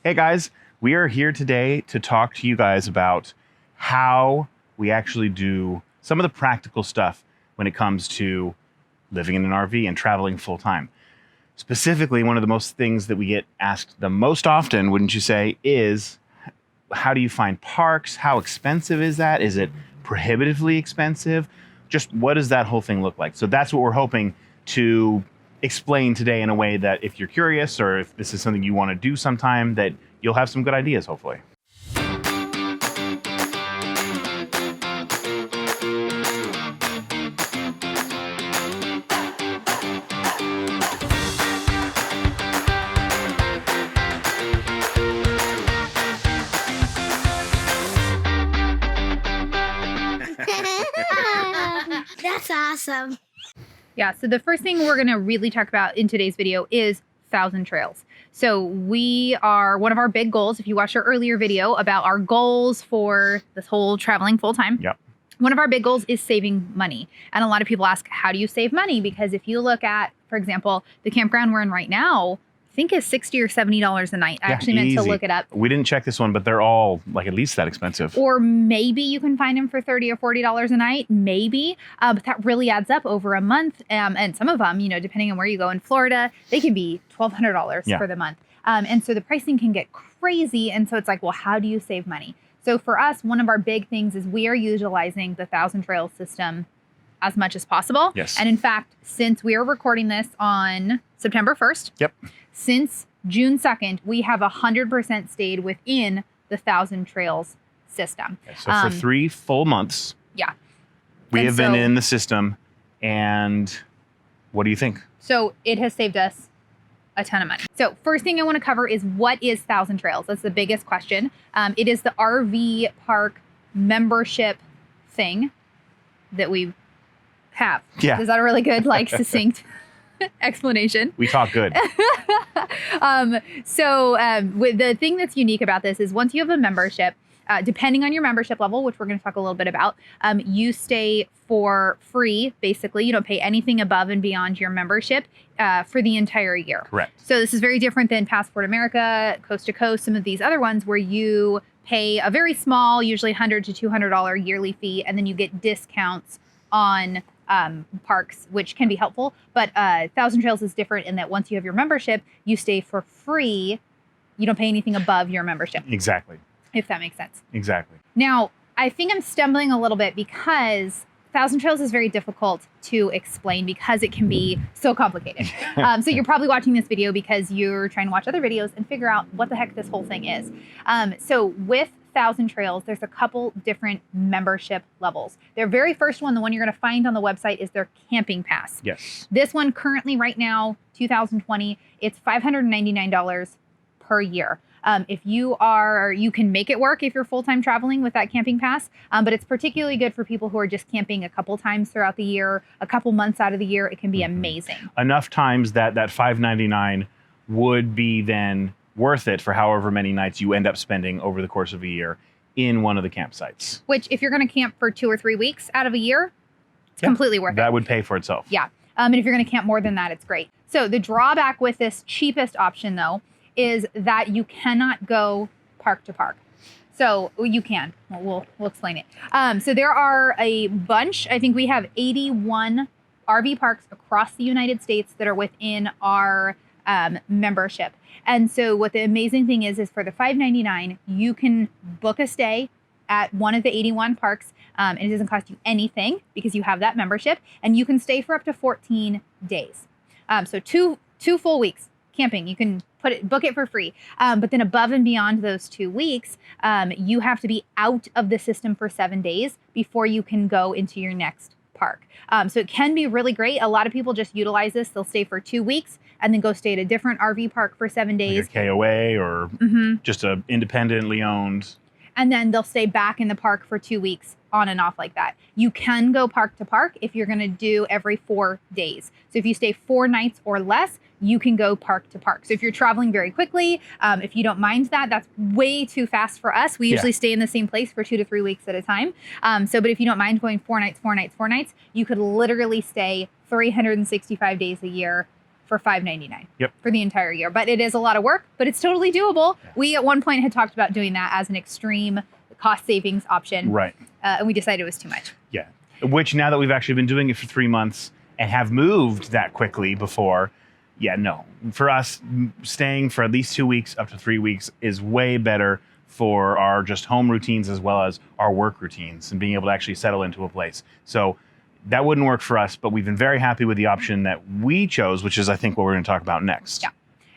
Hey guys, we are here today to talk to you guys about how we actually do some of the practical stuff when it comes to living in an RV and traveling full time. Specifically, one of the most things that we get asked the most often, wouldn't you say, is how do you find parks? How expensive is that? Is it prohibitively expensive? Just what does that whole thing look like? So that's what we're hoping to explain today in a way that if you're curious or if this is something you want to do sometime, that you'll have some good ideas, hopefully. That's awesome. Yeah, so the first thing we're going to really talk about in today's video is 1,000 trails. So one of our big goals, if you watched our earlier video about our goals for this whole traveling full time. Yep. One of our big goals is saving money. And a lot of people ask, how do you save money? Because if you look at, for example, the campground we're in right now, I think is $60 or $70 a night. I actually meant to look it up. We didn't check this one, but they're all like at least that expensive. Or maybe you can find them for $30 or $40 a night, maybe. But that really adds up over a month. And some of them, depending on where you go in Florida, they can be $1,200 for the month. And so the pricing can get crazy. And so it's like, well, how do you save money? So for us, one of our big things is we are utilizing the 1,000 Trails system as much as possible. Yes. And in fact, since we are recording this on September 1st, yep. Since June 2nd, we have 100% stayed within the 1,000 Trails system. Okay, so for 3 full months, we have been in the system. And what do you think? So it has saved us a ton of money. So first thing I want to cover is what is 1,000 Trails? That's the biggest question. It is the RV park membership thing that we have. Yeah. Is that a really good, succinct explanation? We talk good. The thing that's unique about this is once you have a membership, depending on your membership level, which we're going to talk a little bit about, you stay for free. Basically, you don't pay anything above and beyond your membership for the entire year. Correct. So this is very different than Passport America, Coast to Coast, some of these other ones where you pay a very small, usually $100 to $200 yearly fee, and then you get discounts on parks, which can be helpful. But 1,000 Trails is different in that once you have your membership, you stay for free. You don't pay anything above your membership. Exactly. If that makes sense. Exactly. Now, I think I'm stumbling a little bit because 1,000 Trails is very difficult to explain because it can be so complicated. So you're probably watching this video because you're trying to watch other videos and figure out what the heck this whole thing is. So with 1,000 Trails, there's a couple different membership levels. Their very first one, the one you're going to find on the website, is their camping pass. Yes. This one currently right now, 2020, it's $599 per year. If you can make it work if you're full-time traveling with that camping pass, but it's particularly good for people who are just camping a couple times throughout the year, a couple months out of the year. It can be amazing. Enough times that $599 would be then worth it for however many nights you end up spending over the course of a year in one of the campsites. Which, if you're going to camp for 2 or 3 weeks out of a year, it's completely worth it. That would pay for itself. Yeah. And if you're going to camp more than that, it's great. So the drawback with this cheapest option, though, is that you cannot go park to park. So you can. We'll explain it. So there are a bunch. I think we have 81 RV parks across the United States that are within our membership. And so what the amazing thing is for the $599, you can book a stay at one of the 81 parks. And it doesn't cost you anything because you have that membership. And you can stay for up to 14 days. So two full weeks camping. You can book it for free. But then above and beyond those 2 weeks, you have to be out of the system for 7 days before you can go into your next park. So it can be really great. A lot of people just utilize this. They'll stay for 2 weeks and then go stay at a different RV park for 7 days. Like a KOA or just a independently owned. And then they'll stay back in the park for 2 weeks on and off like that. You can go park to park if you're going to do every 4 days. So if you stay 4 nights or less, you can go park to park. So if you're traveling very quickly, if you don't mind that, that's way too fast for us. We usually stay in the same place for 2 to 3 weeks at a time. But if you don't mind going 4 nights, 4 nights, 4 nights, you could literally stay 365 days a year for $5.99 Yep. for the entire year. But it is a lot of work, but it's totally doable. Yeah. We at one point had talked about doing that as an extreme cost savings option. Right. And we decided it was too much. Yeah. Which now that we've actually been doing it for 3 months and have moved that quickly before, yeah, no. For us, staying for at least 2 weeks up to 3 weeks is way better for our just home routines as well as our work routines and being able to actually settle into a place. So that wouldn't work for us, but we've been very happy with the option that we chose, which is, I think, what we're going to talk about next. Yeah.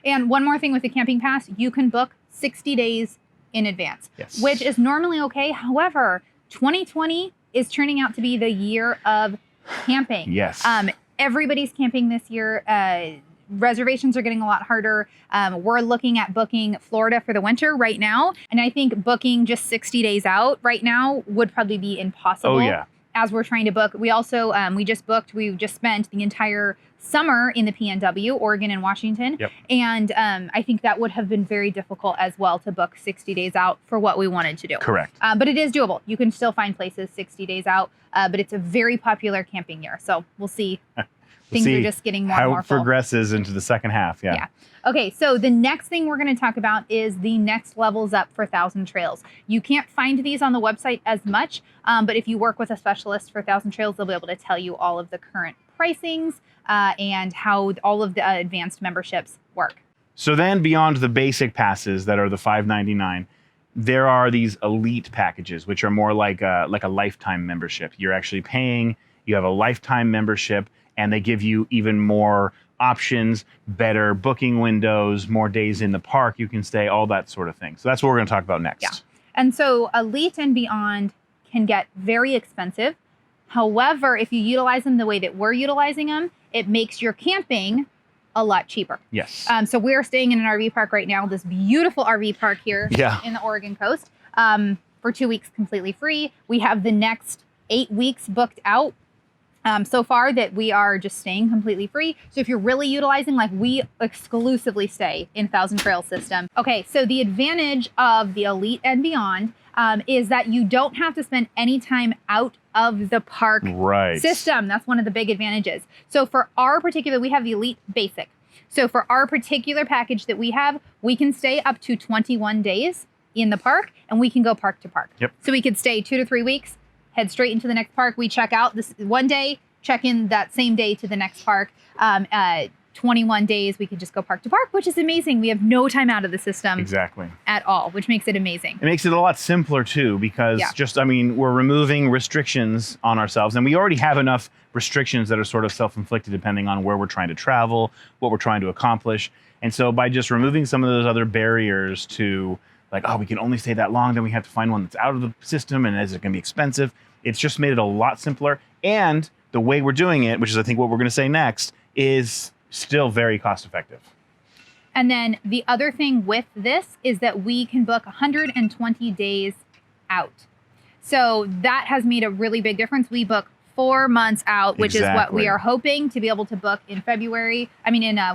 And one more thing with the camping pass, you can book 60 days in advance, Yes. which is normally okay. However, 2020 is turning out to be the year of camping. Yes. Everybody's camping this year. Reservations are getting a lot harder. We're looking at booking Florida for the winter right now. And I think booking just 60 days out right now would probably be impossible. Oh, yeah. As we're trying to book. We also, we just spent the entire summer in the PNW, Oregon and Washington. Yep. And I think that would have been very difficult as well to book 60 days out for what we wanted to do. Correct. But it is doable. You can still find places 60 days out, but it's a very popular camping year. So we'll see. Things are just getting more and more how it full. progresses into the second half. Yeah. Yeah. Okay, so the next thing we're going to talk about is the next levels up for Thousand Trails. You can't find these on the website as much, but if you work with a specialist for Thousand Trails, they'll be able to tell you all of the current pricings and how all of the advanced memberships work. So then beyond the basic passes that are the $5.99, there are these elite packages, which are more like a lifetime membership. You're actually paying, you have a lifetime membership, and they give you even more options, better booking windows, more days in the park you can stay, all that sort of thing. So that's what we're going to talk about next. Yeah. And so Elite and Beyond can get very expensive. However, if you utilize them the way that we're utilizing them, it makes your camping a lot cheaper. Yes. So we're staying in an RV park right now, this beautiful RV park here Yeah. in the Oregon coast for 2 weeks completely free. We have the next 8 weeks booked out so far that we are just staying completely free. So if you're really utilizing, like we exclusively stay in Thousand Trails system. Okay, so the advantage of the Elite and Beyond is that you don't have to spend any time out of the park Right. system. That's one of the big advantages. So for our particular, we have the Elite Basic. So for our particular package that we have, we can stay up to 21 days in the park and we can go park to park. Yep. So we could stay 2 to 3 weeks, head straight into the next park. We check out this one day, check in that same day to the next park. 21 days, we could just go park to park, which is amazing. We have no time out of the system Exactly. at all, which makes it amazing. It makes it a lot simpler too, because we're removing restrictions on ourselves, and we already have enough restrictions that are sort of self-inflicted depending on where we're trying to travel, what we're trying to accomplish. And so by just removing some of those other barriers to like, oh, we can only stay that long, then we have to find one that's out of the system, and is it going to be expensive? It's just made it a lot simpler. And the way we're doing it, which is I think what we're going to say next, is still very cost effective. And then the other thing with this is that we can book 120 days out. So that has made a really big difference. We book 4 months out, which is what we Exactly. are hoping to be able to book in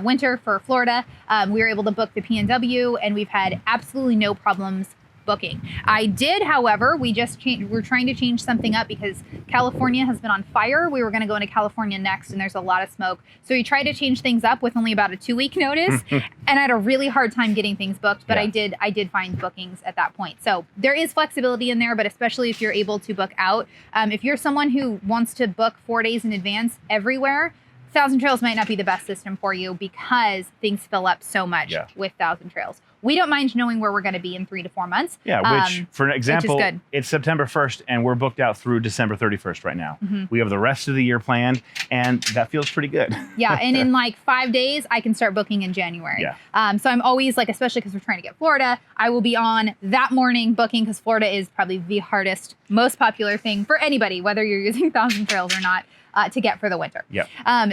winter for Florida. We were able to book the PNW and we've had absolutely no problems booking. I did, however, we're trying to change something up because California has been on fire. We were going to go into California next and there's a lot of smoke. So we tried to change things up with only about a 2-week notice and I had a really hard time getting things booked, but Yeah. I did find bookings at that point. So there is flexibility in there, but especially if you're able to book out. If you're someone who wants to book 4 days in advance everywhere, Thousand Trails might not be the best system for you because things fill up so much with Thousand Trails. We don't mind knowing where we're going to be in 3 to 4 months. Yeah, which, for an example, good. it's September 1st, and we're booked out through December 31st right now. We have the rest of the year planned, and that feels pretty good. Yeah, and in like 5 days, I can start booking in January. Yeah. So I'm always like, especially because we're trying to get Florida, I will be on that morning booking because Florida is probably the hardest, most popular thing for anybody, whether you're using Thousand Trails or not, to get for the winter. Yeah.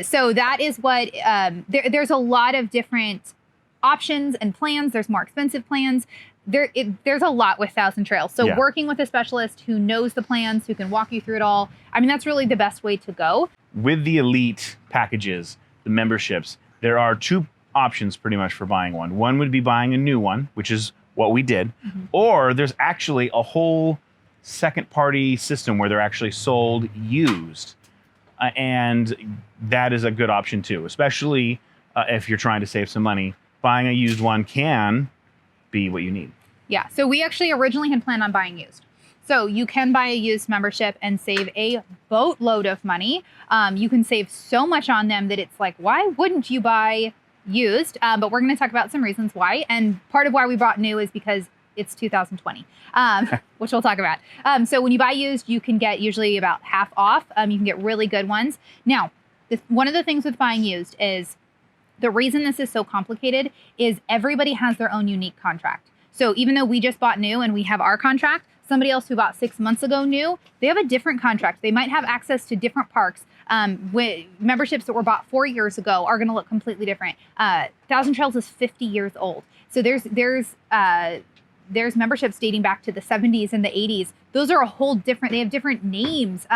So that is what, there's a lot of different options and plans. There's more expensive plans. There's a lot with Thousand Trails. So working with a specialist who knows the plans, who can walk you through it all, I mean, that's really the best way to go. With the elite packages, the memberships, there are 2 options pretty much for buying one. One would be buying a new one, which is what we did, or there's actually a whole second-party system where they're actually sold used, and that is a good option too, especially if you're trying to save some money. Buying a used one can be what you need. Yeah. So we actually originally had planned on buying used. So you can buy a used membership and save a boatload of money. You can save so much on them that it's like, why wouldn't you buy used? But we're going to talk about some reasons why. And part of why we bought new is because it's 2020, which we'll talk about. So when you buy used, you can get usually about half off. You can get really good ones. Now, one of the things with buying used is the reason this is so complicated is everybody has their own unique contract. So even though we just bought new and we have our contract, somebody else who bought 6 months ago new, they have a different contract. They might have access to different parks. With memberships that were bought 4 years ago are going to look completely different. Thousand Trails is 50 years old. So there's memberships dating back to the 70s and the 80s. Those are a whole different, they have different names.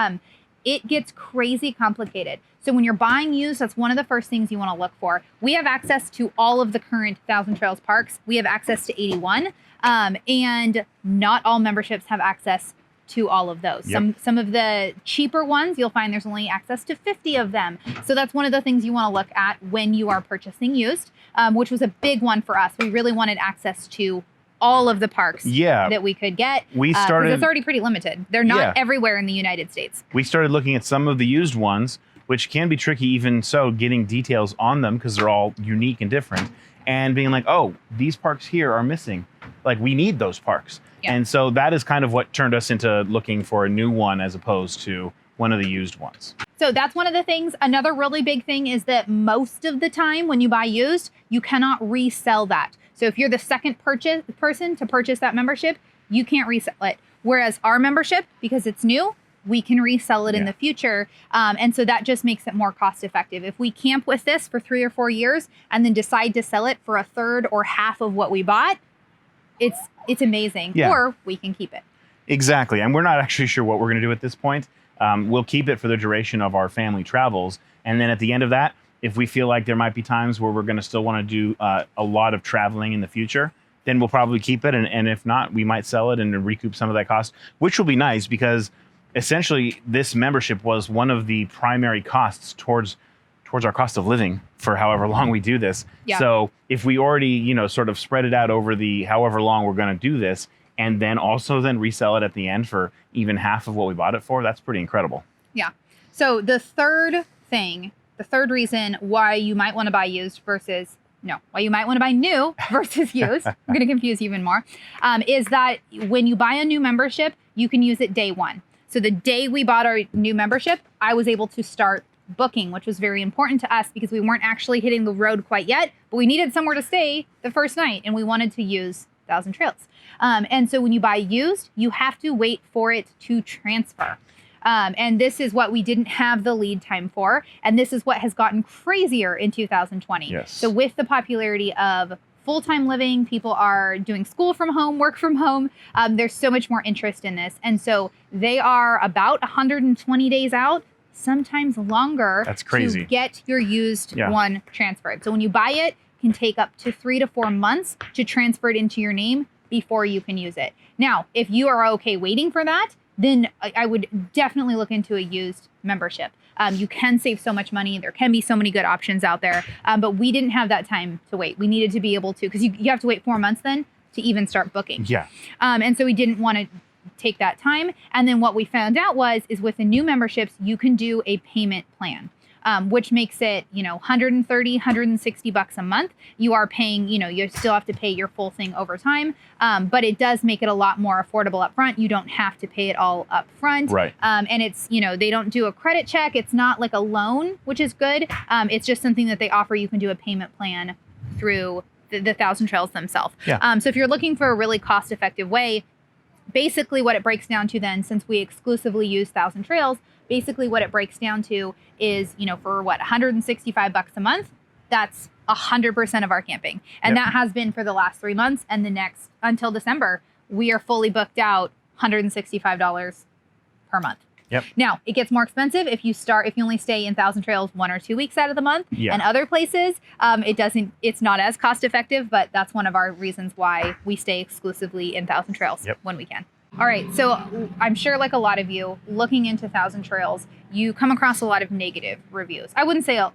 It gets crazy complicated. So when you're buying used, that's one of the first things you want to look for. We have access to all of the current Thousand Trails parks. We have access to 81, and not all memberships have access to all of those. Yep. Some of the cheaper ones, you'll find there's only access to 50 of them. So that's one of the things you want to look at when you are purchasing used, which was a big one for us. We really wanted access to all of the parks that we could get. We started. It's already pretty limited. They're not everywhere in the United States. We started looking at some of the used ones, which can be tricky even so, getting details on them because they're all unique and different, and being like, oh, these parks here are missing. Like, we need those parks. Yeah. And so that is kind of what turned us into looking for a new one as opposed to one of the used ones. So that's one of the things. Another really big thing is that most of the time when you buy used, you cannot resell that. So if you're the second person to purchase that membership, you can't resell it. Whereas our membership, because it's new, we can resell it in the future. And so that just makes it more cost effective. If we camp with this for 3 or 4 years and then decide to sell it for a third or half of what we bought, it's amazing. Yeah. Or we can keep it. Exactly. And we're not actually sure what we're going to do at this point. We'll keep it for the duration of our family travels. And then at the end of that, if we feel like there might be times where we're going to still want to do a lot of traveling in the future, then we'll probably keep it. And if not, we might sell it and recoup some of that cost, which will be nice because essentially this membership was one of the primary costs towards our cost of living for however long we do this. Yeah. So if we already, sort of spread it out over the however long we're going to do this, and then also then resell it at the end for even half of what we bought it for, that's pretty incredible. Yeah. So the third reason why you might want to buy used why you might want to buy new versus used, I'm going to confuse you even more, is that when you buy a new membership, you can use it day one. So the day we bought our new membership, I was able to start booking, which was very important to us because we weren't actually hitting the road quite yet, but we needed somewhere to stay the first night and we wanted to use Thousand Trails. And so when you buy used, you have to wait for it to transfer. And this is what we didn't have the lead time for. And this is what has gotten crazier in 2020. Yes. So with the popularity of full-time living, people are doing school from home, work from home. There's so much more interest in this. And so they are about 120 days out, sometimes longer. That's crazy. To get your used one transferred. So when you buy it, it can take up to 3 to 4 months to transfer it into your name before you can use it. Now, if you are okay waiting for that, then I would definitely look into a used membership. You can save so much money. There can be so many good options out there. But we didn't have that time to wait. We needed to be able to, because you have to wait 4 months then to even start booking. Yeah. And so we didn't want to take that time. And then what we found out is with the new memberships, you can do a payment plan. Which makes it, $130, $160 a month. You are paying, you still have to pay your full thing over time. But it does make it a lot more affordable up front. You don't have to pay it all up front. Right. And it's, they don't do a credit check. It's not like a loan, which is good. It's just something that they offer. You can do a payment plan through the Thousand Trails themselves. Yeah. So if you're looking for a really cost-effective way, basically what it breaks down to then, since we exclusively use Thousand Trails, basically what it breaks down to is, for $165 a month, that's 100% of our camping. And that has been for the last 3 months. And the next, until December, we are fully booked out $165 per month. Yep. Now, it gets more expensive if you only stay in Thousand Trails 1 or 2 weeks out of the month. Yeah. And other places, it's not as cost effective, but that's one of our reasons why we stay exclusively in Thousand Trails when we can. All right, so I'm sure like a lot of you looking into Thousand Trails, you come across a lot of negative reviews. I wouldn't say a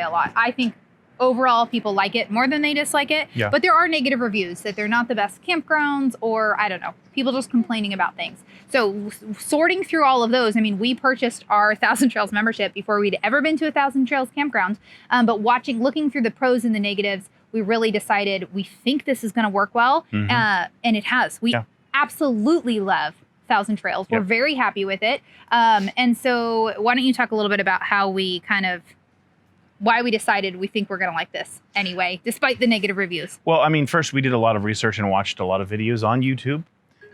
lot. I think overall people like it more than they dislike it. Yeah. But there are negative reviews that they're not the best campgrounds, or I don't know, people just complaining about things. So sorting through all of those, I mean, we purchased our 1,000 Trails membership before we'd ever been to a 1,000 Trails campground. But looking through the pros and the negatives, we really decided we think this is going to work well. And it has. We absolutely love 1,000 Trails. We're very happy with it. And so why don't you talk a little bit about how we why we decided we think we're going to like this anyway, despite the negative reviews. Well, I mean, first we did a lot of research and watched a lot of videos on YouTube,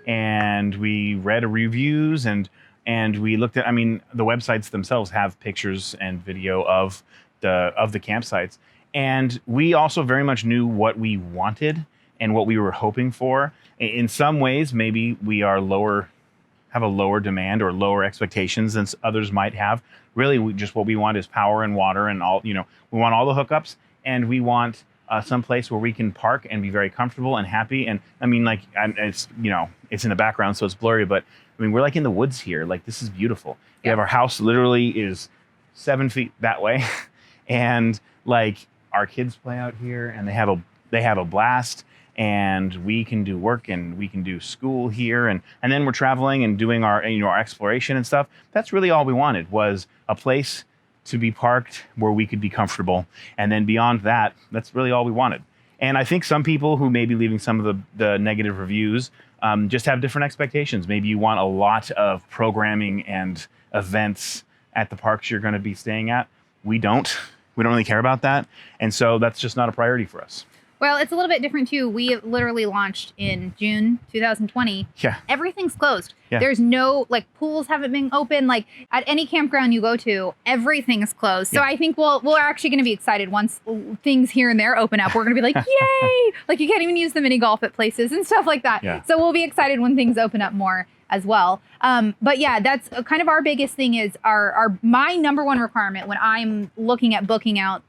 and we read reviews and we looked at, I mean, the websites themselves have pictures and video of the campsites. And we also very much knew what we wanted and what we were hoping for. In some ways, maybe we are have a lower demand or lower expectations than others might have. Really, what we want is power and water and all, we want all the hookups, and we want some place where we can park and be very comfortable and happy. And I mean, like, it's, it's in the background, so it's blurry, but I mean, we're like in the woods here. Like, this is beautiful. We have our house literally is 7 feet that way. And like, our kids play out here and they have a blast. And we can do work and we can do school here, and then we're traveling and doing our our exploration and stuff. That's really all we wanted, was a place to be parked where we could be comfortable. And then beyond that, that's really all we wanted. And I think some people who may be leaving some of the negative reviews just have different expectations. Maybe you want a lot of programming and events at the parks you're going to be staying at. We don't really care about that, and so that's just not a priority for us. Well, it's a little bit different too. We literally launched in June 2020. Yeah. Everything's closed. Yeah. There's no, pools haven't been open. Like, at any campground you go to, everything is closed. So I think we're actually going to be excited once things here and there open up. We're going to be like, yay! Like, you can't even use the mini golf at places and stuff like that. Yeah. So we'll be excited when things open up more as well. But yeah, that's kind of our biggest thing, is my number one requirement when I'm looking at booking out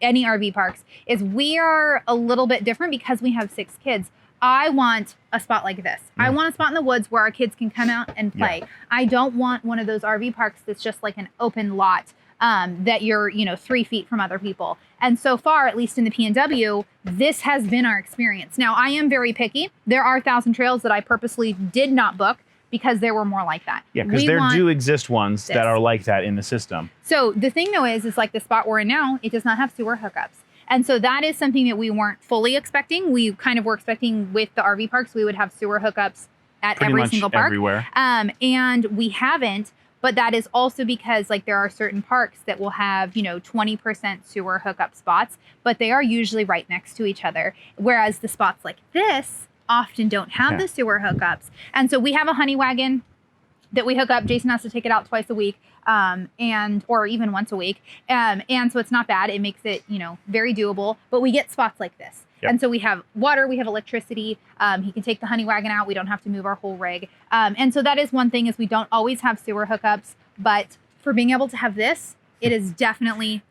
any RV parks is we are a little bit different because we have 6 kids. I want a spot like this. I want a spot in the woods where our kids can come out and play. I don't want one of those RV parks that's just like an open lot that you're 3 feet from other people. And so far, at least in the PNW, this has been our experience. Now, I am very picky. There are 1,000 Trails that I purposely did not book because there were more like that. Yeah, because there do exist ones that are like that in the system. So the thing though is like the spot we're in now, it does not have sewer hookups. And so that is something that we weren't fully expecting. We kind of were expecting with the RV parks, we would have sewer hookups at pretty every much single park. Everywhere. And we haven't, but that is also because like there are certain parks that will have, 20% sewer hookup spots, but they are usually right next to each other. Whereas the spots like this often don't have the sewer hookups. And so we have a honey wagon that we hook up. Jason has to take it out twice a week, or even once a week. And so it's not bad. It makes it, very doable, but we get spots like this. Yep. And so we have water, we have electricity. He can take the honey wagon out. We don't have to move our whole rig. And so that is one thing, is we don't always have sewer hookups, but for being able to have this, it is definitely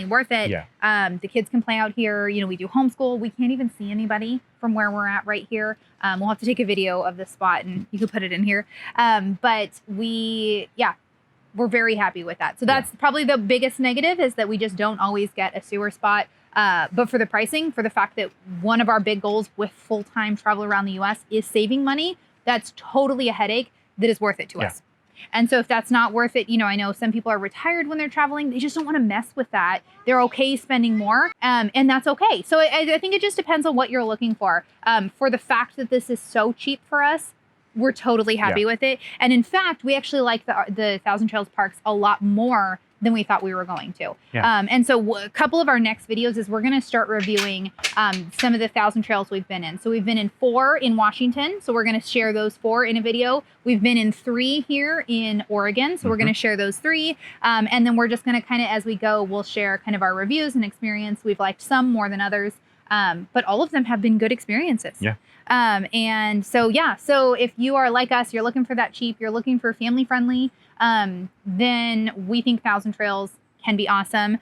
worth it. Yeah. The kids can play out here. We do homeschool. We can't even see anybody from where we're at right here. We'll have to take a video of this spot and you could put it in here. But we're very happy with that. So that's probably the biggest negative, is that we just don't always get a sewer spot. But for the pricing, for the fact that one of our big goals with full-time travel around the US is saving money, that's totally a headache that is worth it to us. And so if that's not worth it, I know some people are retired when they're traveling. They just don't want to mess with that. They're okay spending more, and that's okay. So I think it just depends on what you're looking for. For the fact that this is so cheap for us, we're totally happy with it. And in fact, we actually like the 1,000 Trails parks a lot more than we thought we were going to. Yeah. And so a couple of our next videos is we're going to start reviewing some of the 1,000 Trails we've been in. So we've been in 4 in Washington. So we're going to share those 4 in a video. We've been in 3 here in Oregon. So we're going to share those 3. And then we're just going to kind of, as we go, we'll share kind of our reviews and experience. We've liked some more than others. But all of them have been good experiences. Yeah. And so, so if you are like us, you're looking for that cheap, you're looking for family friendly, then we think 1,000 Trails can be awesome.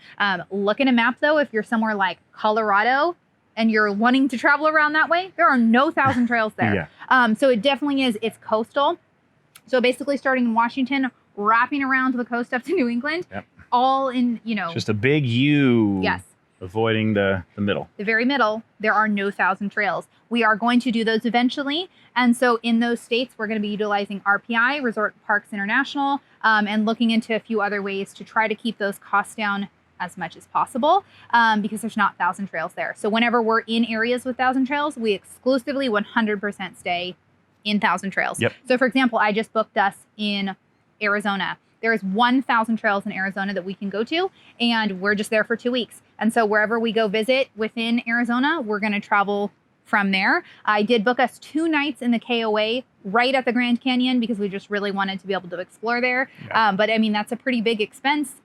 Look at a map though. If you're somewhere like Colorado and you're wanting to travel around that way, there are no 1,000 Trails there. So it definitely is. It's coastal. So basically starting in Washington, wrapping around the coast up to New England, all in, It's just a big U. Yes. Avoiding the middle. The very middle, there are no 1,000 trails. We are going to do those eventually. And so in those states, we're going to be utilizing RPI, Resort Parks International, and looking into a few other ways to try to keep those costs down as much as possible, because there's not 1,000 trails there. So whenever we're in areas with 1,000 trails, we exclusively 100% stay in 1,000 trails. Yep. So for example, I just booked us in Arizona. There is 1,000 trails in Arizona that we can go to, and we're just there for 2 weeks. And so wherever we go visit within Arizona, we're going to travel from there. I did book us 2 nights in the KOA right at the Grand Canyon because we just really wanted to be able to explore there. Yeah. But I mean, that's a pretty big expense,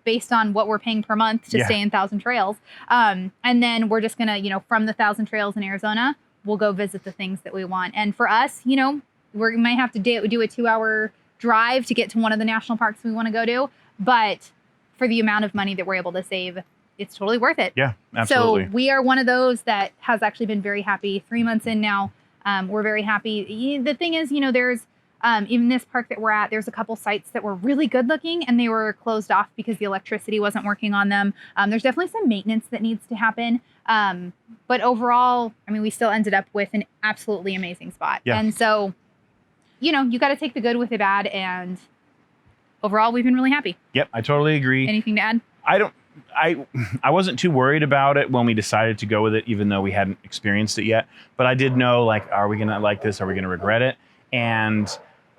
based on what we're paying per month to stay in 1,000 trails. And then we're just going to, from the 1,000 trails in Arizona, we'll go visit the things that we want. And for us, we might have to do a 2-hour drive to get to one of the national parks we want to go to. But for the amount of money that we're able to save, it's totally worth it. Yeah, absolutely. So we are one of those that has actually been very happy. 3 months in now, we're very happy. The thing is, there's even this park that we're at, there's a couple sites that were really good looking and they were closed off because the electricity wasn't working on them. There's definitely some maintenance that needs to happen. But overall, I mean, we still ended up with an absolutely amazing spot. Yeah. And so, you got to take the good with the bad. And overall, we've been really happy. Yep, I totally agree. Anything to add? I wasn't too worried about it when we decided to go with it, even though we hadn't experienced it yet. But I did know, are we going to like this? Are we going to regret it? And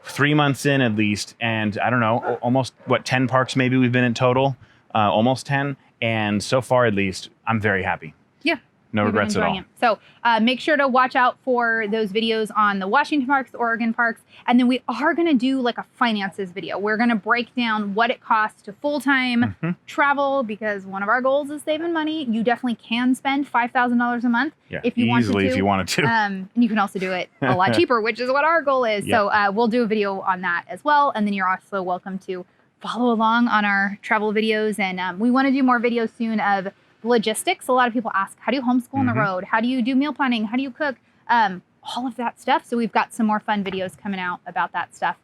3 months in at least, and I don't know, almost 10 parks maybe we've been in total, almost 10. And so far, at least, I'm very happy. Yeah. No regrets at all. So make sure to watch out for those videos on the Washington parks, Oregon parks. And then we are going to do a finances video. We're going to break down what it costs to full-time travel, because one of our goals is saving money. You definitely can spend $5,000 a month if you wanted to. Easily if you wanted to. And you can also do it a lot cheaper, which is what our goal is. Yep. So we'll do a video on that as well. And then you're also welcome to follow along on our travel videos. And we want to do more videos soon of logistics. A lot of people ask, how do you homeschool on the road? How do you do meal planning? How do you cook? All of that stuff. So we've got some more fun videos coming out about that stuff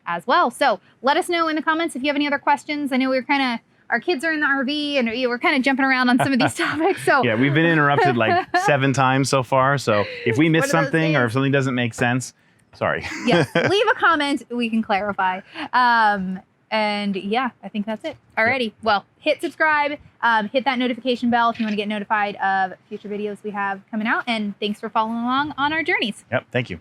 as well. So let us know in the comments if you have any other questions. I know our kids are in the RV and we're kind of jumping around on some of these topics. So yeah, we've been interrupted 7 times so far. So if we miss something or if something doesn't make sense, sorry. Yes, leave a comment. We can clarify. And yeah, I think that's it. Alrighty. Yep. Well, hit subscribe, hit that notification bell if you want to get notified of future videos we have coming out. And thanks for following along on our journeys. Yep. Thank you.